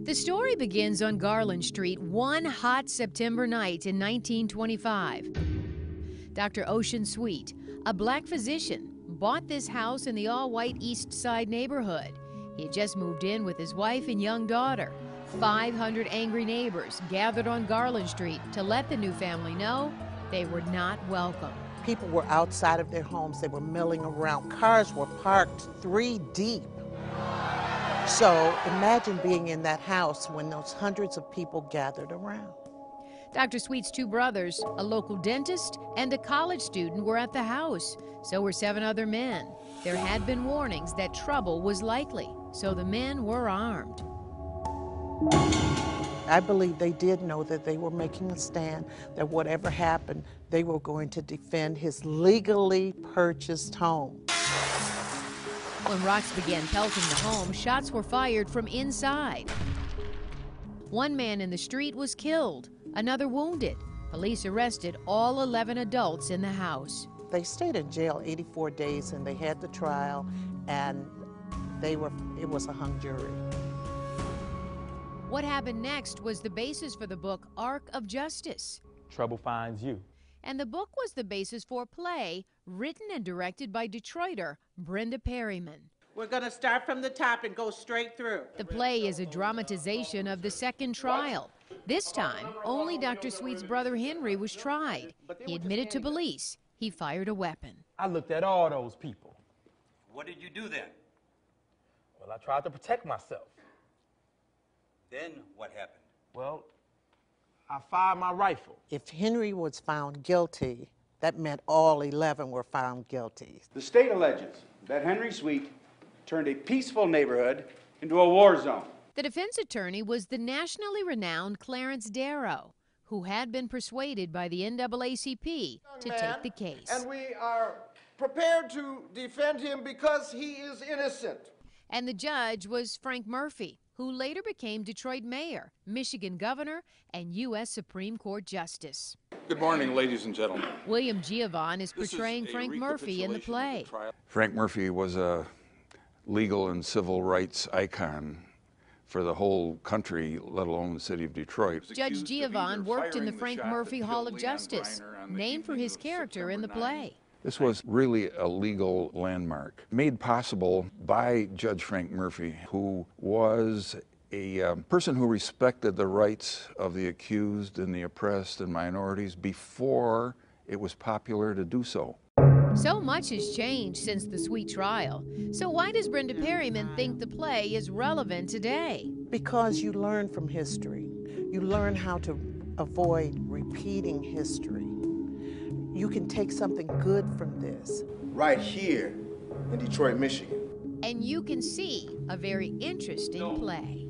The story begins on Garland Street one hot September night in 1925. Dr. Ocean Sweet, a black physician, bought this house in the all-white East Side neighborhood. He had just moved in with his wife and young daughter. 500 angry neighbors gathered on Garland Street to let the new family know they were not welcome. People were outside of their homes. They were milling around. Cars were parked 3 deep. So imagine being in that house when those hundreds of people gathered around. Dr. Sweet's 2 brothers, a local dentist and a college student, were at the house. So were 7 other men. There had been warnings that trouble was likely, so the men were armed. I believe they did know that they were making a stand, that whatever happened, they were going to defend his legally purchased home. When rocks began pelting the home, shots were fired from inside. 1 man in the street was killed, another wounded. Police arrested all 11 adults in the house. They stayed in jail 84 days and they had the trial, and it was a hung jury. What happened next was the basis for the book Arc of Justice. Trouble finds you. And the book was the basis for a play written and directed by Detroiter Brenda Perryman. We're going to start from the top and go straight through. The play is a dramatization of the second trial. This time, only Dr. Sweet's brother Henry was tried. He admitted to police he fired a weapon. I looked at all those people. What did you do then? Well, I tried to protect myself. Then what happened? Well, I fired my rifle. If Henry was found guilty, that meant all 11 were found guilty. The state alleges that Henry Sweet turned a peaceful neighborhood into a war zone. The defense attorney was the nationally renowned Clarence Darrow, who had been persuaded by the NAACP to take the case. And we are prepared to defend him because he is innocent. And the judge was Frank Murphy, who later became Detroit mayor, Michigan governor, and U.S. Supreme Court justice. Good morning, ladies and gentlemen. William Giovanni is portraying Frank Murphy in the play. Frank Murphy was a legal and civil rights icon for the whole country, let alone the city of Detroit. Judge Giovanni worked in the Frank Murphy Hall of Justice, named for his character in the play. This was really a legal landmark, made possible by Judge Frank Murphy, who was a person who respected the rights of the accused and the oppressed and minorities before it was popular to do so. So much has changed since the Sweet trial. So why does Brenda Perryman think the play is relevant today? Because you learn from history. You learn how to avoid repeating history. You can take something good from this. Right here in Detroit, Michigan. And you can see a very interesting play.